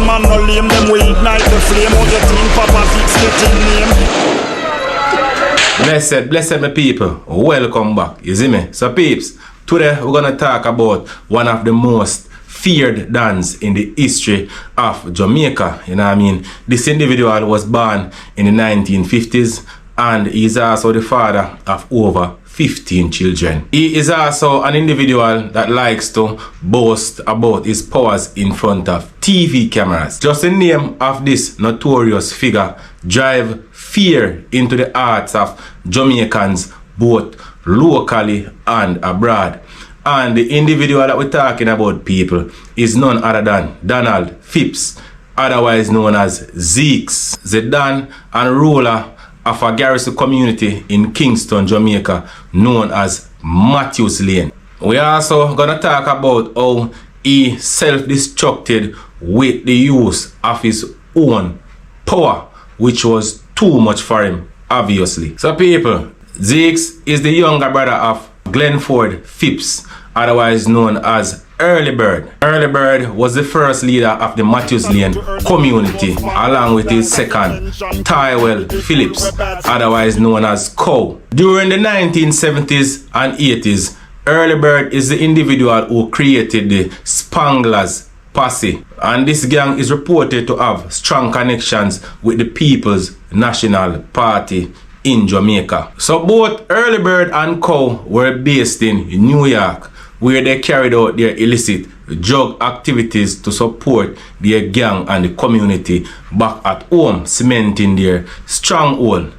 man no lame. Them we ignite the flame. How you think Papa Zeeks getting name? Blessed my people, welcome back, you see me? So peeps, today we're gonna talk about one of the most feared dons in the history of Jamaica, you know what I mean? This individual was born in the 1950s and he's also the father of over 15 children. He is also an individual that likes to boast about his powers in front of TV cameras. Just the name of this notorious figure drive fear into the hearts of Jamaicans both locally and abroad. And the individual that we're talking about, people, is none other than Donald Phipps, otherwise known as Zeks, the Don and ruler of a garrison community in Kingston, Jamaica, known as Matthews Lane. We also gonna talk about how he self-destructed with the use of his own power, which was too much for him, obviously. So people, Zeks is the younger brother of Glenford Phipps, otherwise known as Early Bird. Early Bird was the first leader of the Matthews Lane community, along with his second, Tyrell Phillips, otherwise known as Cow. During the 1970s and 80s, Early Bird is the individual who created the Spanglers Posse, and this gang is reported to have strong connections with the People's National Party in Jamaica. So both Early Bird and Cow were based in New York, where they carried out their illicit drug activities to support their gang and the community back at home, cementing their stronghold.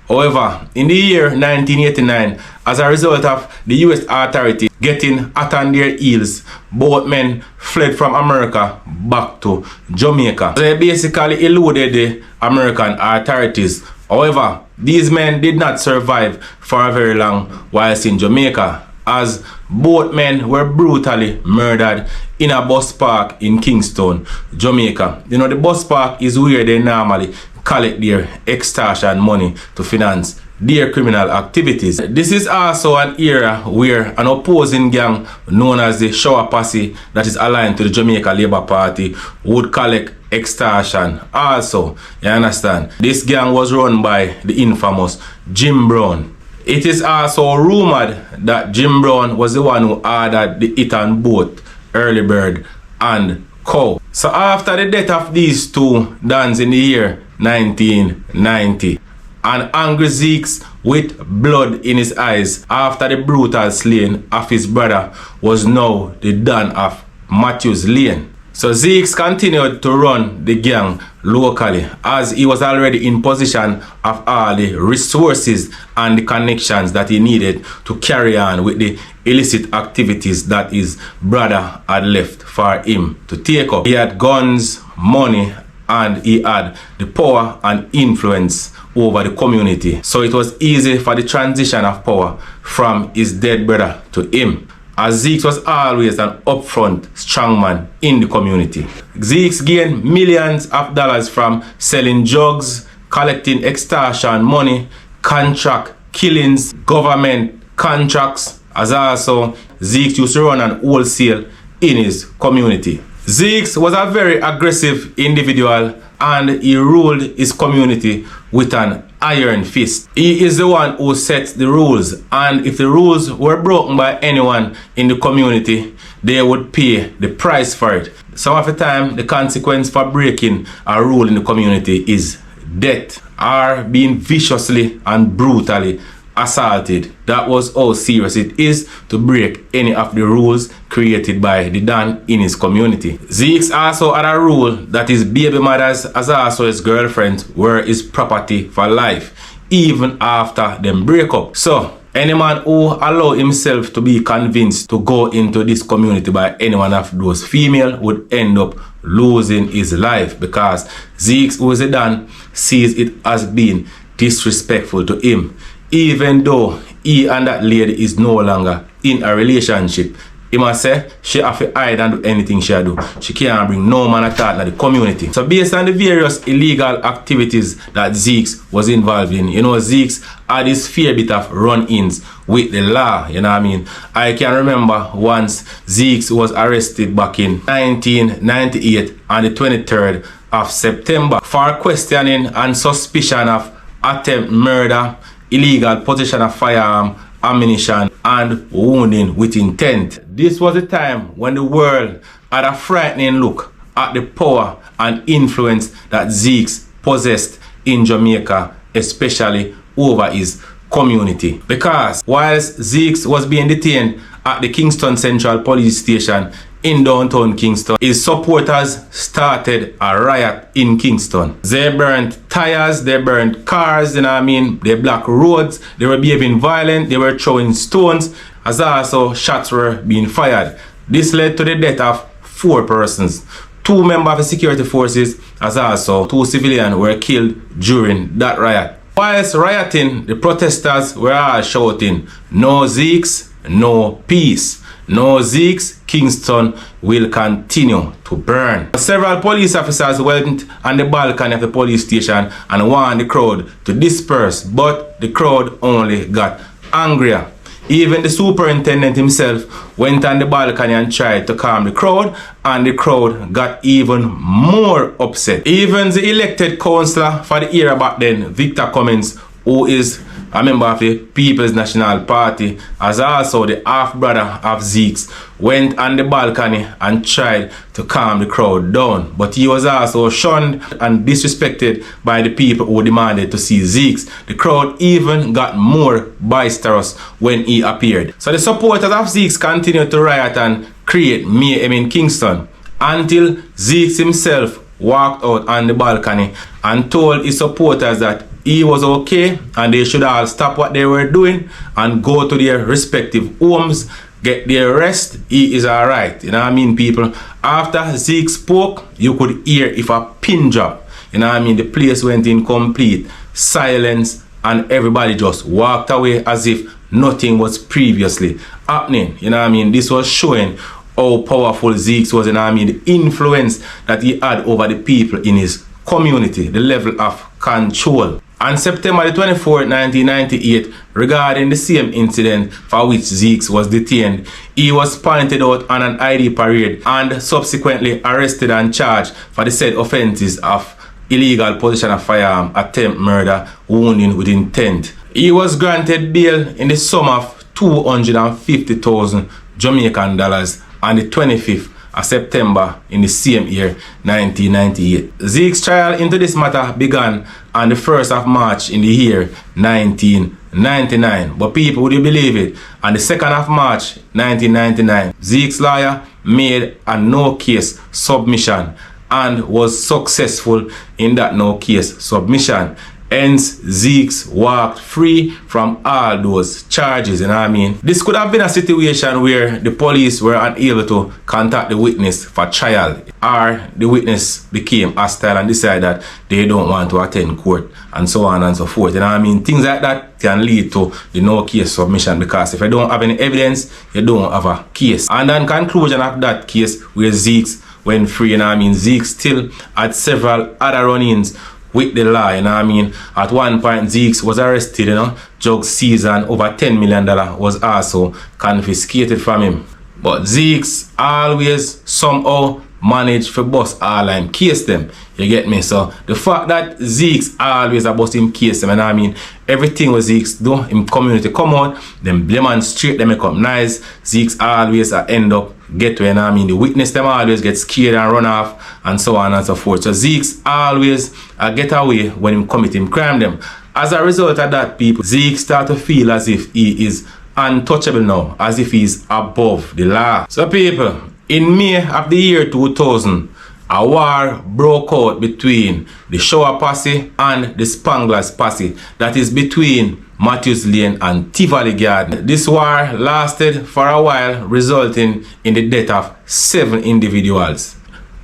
However, in the year 1989, as a result of the US authorities getting hot on their heels, both men fled from America back to Jamaica. They basically eluded the American authorities. However, these men did not survive for a very long whilst in Jamaica, as both men were brutally murdered in a bus park in Kingston, Jamaica. You know, the bus park is where they normally collect their extortion money to finance their criminal activities. This is also an era where an opposing gang known as the Shower Posse, that is aligned to the Jamaica Labour Party, would collect extortion also, you understand? This gang was run by the infamous Jim Brown. It is also rumored that Jim Brown was the one who ordered the hit on both Early Bird and Cow. So after the death of these two dons in the year 1990, an angry Zeks with blood in his eyes after the brutal slaying of his brother was now the Don of Matthews Lane. So Zeks continued to run the gang locally, as he was already in possession of all the resources and the connections that he needed to carry on with the illicit activities that his brother had left for him to take up. He had guns, money, and he had the power and influence over the community. So it was easy for the transition of power from his dead brother to him, as Zeks was always an upfront strongman in the community. Zeks gained millions of dollars from selling drugs, collecting extortion money, contract killings, government contracts, as also Zeks used to run an wholesale in his community. Zeks was a very aggressive individual and he ruled his community with an iron fist. He is the one who sets the rules, and if the rules were broken by anyone in the community, they would pay the price for it. Some of the time, the consequence for breaking a rule in the community is death or being viciously and brutally assaulted. That was how serious it is to break any of the rules created by the Don in his community. Zeks also had a rule that his baby mothers, as also his girlfriends, were his property for life, even after them break up. So any man who allow himself to be convinced to go into this community by any one of those female would end up losing his life, because Zeks, who is a Don, sees it as being disrespectful to him. Even though he and that lady is no longer in a relationship, he must say she have to hide and do anything she do. She can't bring no man at all in the community. So based on the various illegal activities that Zeks was involved in, you know, Zeks had this fair bit of run-ins with the law, you know what I mean. I can remember once Zeks was arrested back in 1998 on the 23rd of September for questioning and suspicion of attempt murder, illegal possession of firearm, ammunition, and wounding with intent. This was a time when the world had a frightening look at the power and influence that Zeks possessed in Jamaica, especially over his community. Because whilst Zeks was being detained at the Kingston Central Police Station in downtown Kingston, his supporters started a riot in Kingston. They burnt tires, they burnt cars, you know what I mean, they blocked roads, they were behaving violent, they were throwing stones, as also shots were being fired. This led to the death of 4 persons. 2 members of the security forces, as also 2 civilians were killed during that riot. Whilst rioting, the protesters were all shouting, "No Zeks, no peace. No Zeks, Kingston will continue to burn." Several police officers went on the balcony of the police station and warned the crowd to disperse, but the crowd only got angrier. Even the superintendent himself went on the balcony and tried to calm the crowd, and the crowd got even more upset. Even the elected councillor for the era back then, Victor Cummins, who is a member of the People's National Party, as also the half-brother of Zeks, went on the balcony and tried to calm the crowd down. But he was also shunned and disrespected by the people who demanded to see Zeks. The crowd even got more boisterous when he appeared. So the supporters of Zeks continued to riot and create mayhem in Kingston until Zeks himself walked out on the balcony and told his supporters that he was okay and they should all stop what they were doing and go to their respective homes, get their rest. He is alright. You know what I mean, people? After Zeke spoke, you could hear if a pin drop. You know what I mean? The place went in complete silence and everybody just walked away as if nothing was previously happening. You know what I mean? This was showing how powerful Zeke was, you know what I mean? The influence that he had over the people in his community, the level of control. On September the 24th, 1998, regarding the same incident for which Zeks was detained, he was pointed out on an ID parade and subsequently arrested and charged for the said offences of illegal possession of firearm, attempt murder, wounding with intent. He was granted bail in the sum of 250,000 Jamaican dollars on the 25th of September in the same year, 1998. Zeke's trial into this matter began on the 1st of March in the year 1999. But people, would you believe it? On the 2nd of March 1999, Zeke's lawyer made a no-case submission and was successful in that no-case submission. Hence, Zeks walked free from all those charges, you know what I mean? This could have been a situation where the police were unable to contact the witness for trial, or the witness became hostile and decided that they don't want to attend court, and so on and so forth, you know what I mean? Things like that can lead to the no-case submission, because if you don't have any evidence, you don't have a case. And in conclusion of that case, where Zeks went free, you know what I mean? Zeks still had several other run-ins with the law, you know what I mean? At one point, Zeks was arrested, you know, drug seizure, and over $10 million was also confiscated from him. But Zeks always somehow managed to bust all and case them, you get me? So the fact that Zeks always bust him case them, you know what I mean? Everything what Zeks do, in community come out, them demonstrate, they make up nice. Zeks always end up get to, you know what I mean? The witness them always get scared and run off, and so on and so forth. So Zeks always get away when him commit him crime them. As a result of that, people, Zeks start to feel as if he is untouchable now, as if he is above the law. So people, in May of the year 2000, a war broke out between the Shower Posse and the Spanglers Posse, that is between Matthews Lane and Tivoli Garden. This war lasted for a while, resulting in the death of 7 individuals.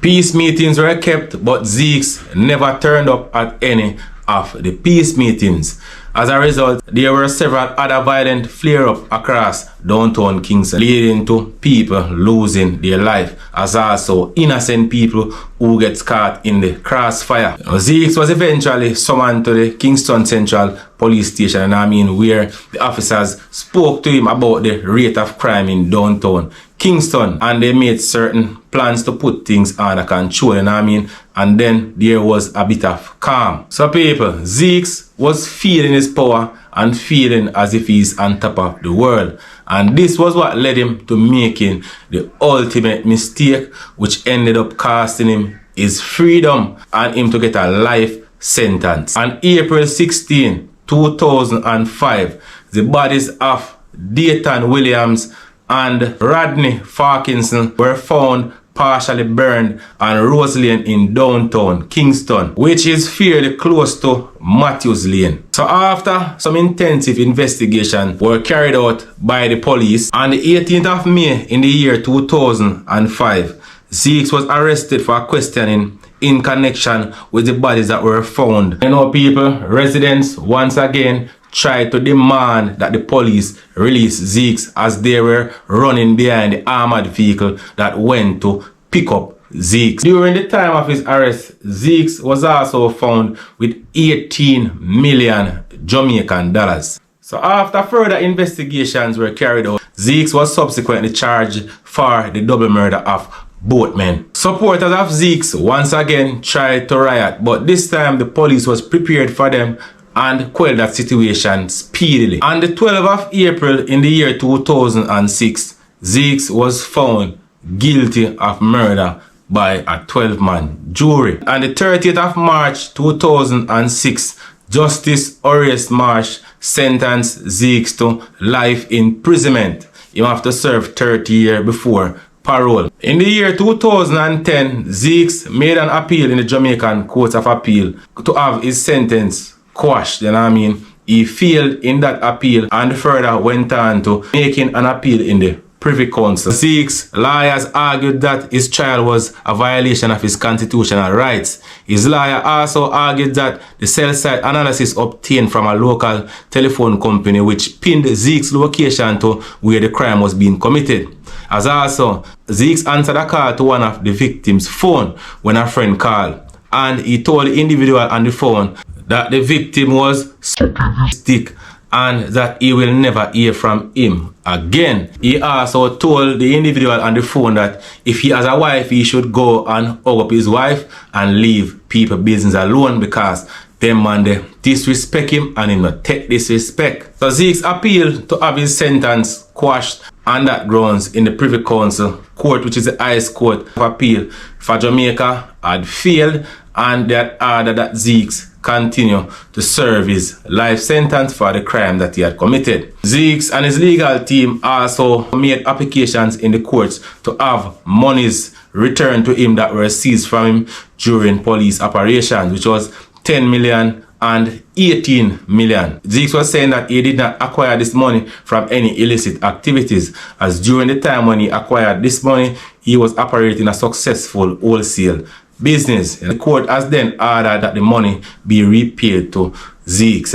Peace meetings were kept, but Zeks never turned up at any of the peace meetings. As a result, there were several other violent flare-ups across downtown Kingston, leading to people losing their life, as also innocent people who get caught in the crossfire. Zeks was eventually summoned to the Kingston Central Police Station, where the officers spoke to him about the rate of crime in downtown Kingston, and they made certain plans to put things under control, and then there was a bit of calm. So people, Zeks was feeling his power and feeling as if he's on top of the world, and this was what led him to making the ultimate mistake, which ended up costing him his freedom and him to get a life sentence. On April 16, 2005, the bodies of Dayton Williams and Rodney Parkinson were found partially burned on Rose Lane in downtown Kingston, which is fairly close to Matthews Lane. So after some intensive investigation were carried out by the police, on the 18th of May in the year 2005, Zeks was arrested for questioning in connection with the bodies that were found. People, residents once again tried to demand that the police release Zeks, as they were running behind the armored vehicle that went to pick up Zeks. During the time of his arrest, Zeks was also found with 18 million Jamaican dollars. So after further investigations were carried out, Zeks was subsequently charged for the double murder of both men. Supporters of Zeks once again tried to riot, but this time the police was prepared for them and quelled that situation speedily. On the 12th of April in the year 2006, Zeks was found guilty of murder by a 12-man jury. On the 30th of March 2006, Justice Horace Marsh sentenced Zeks to life imprisonment. He have to serve 30 years before parole. In the year 2010, Zeks made an appeal in the Jamaican Court of Appeal to have his sentence quashed. He failed in that appeal and further went on to making an appeal in the Privy Council. Zeks' lawyers argued that his trial was a violation of his constitutional rights. His lawyer also argued that the cell site analysis obtained from a local telephone company which pinned Zeks' location to where the crime was being committed. As also, Zeks answered a call to one of the victims' phone when a friend called, and he told the individual on the phone that the victim was sick and that he will never hear from him again. He also told the individual on the phone that if he has a wife, he should go and hug up his wife and leave people business alone, because them man they disrespect him and he not take disrespect. So Zeks appealed to have his sentence quashed on that grounds in the Privy Council Court, which is the highest court of appeal for Jamaica, had failed, and that ordered that Zeks continue to serve his life sentence for the crime that he had committed. Zeks and his legal team also made applications in the courts to have monies returned to him that were seized from him during police operations, which was 10 million and 18 million. Zeks was saying that he did not acquire this money from any illicit activities, as during the time when he acquired this money, he was operating a successful wholesale business. The court has then ordered that the money be repaid to Zeks,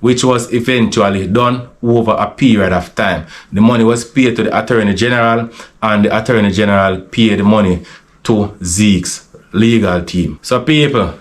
which was eventually done over a period of time. The money was paid to the Attorney General, and the Attorney General paid the money to Zeks' legal team. So people,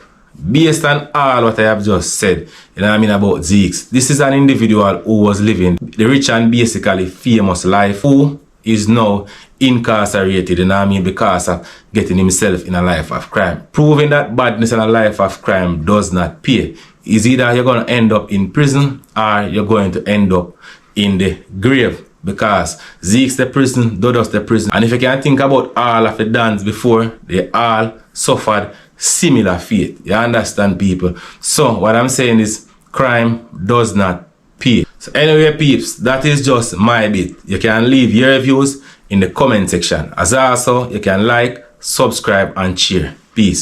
based on all what I have just said, about Zeks, this is an individual who was living the rich and basically famous life, who is now incarcerated, because of getting himself in a life of crime. Proving that badness in a life of crime does not pay. Is either you're going to end up in prison or you're going to end up in the grave, because Zeks the prison, Dodos the prison. And if you can think about all of the dons before, they all suffered similar fate. You understand, people? So what I'm saying is, crime does not pay. So anyway, peeps, that is just my bit. You can leave your reviews in the comment section. As also, you can like, subscribe and share. Peace.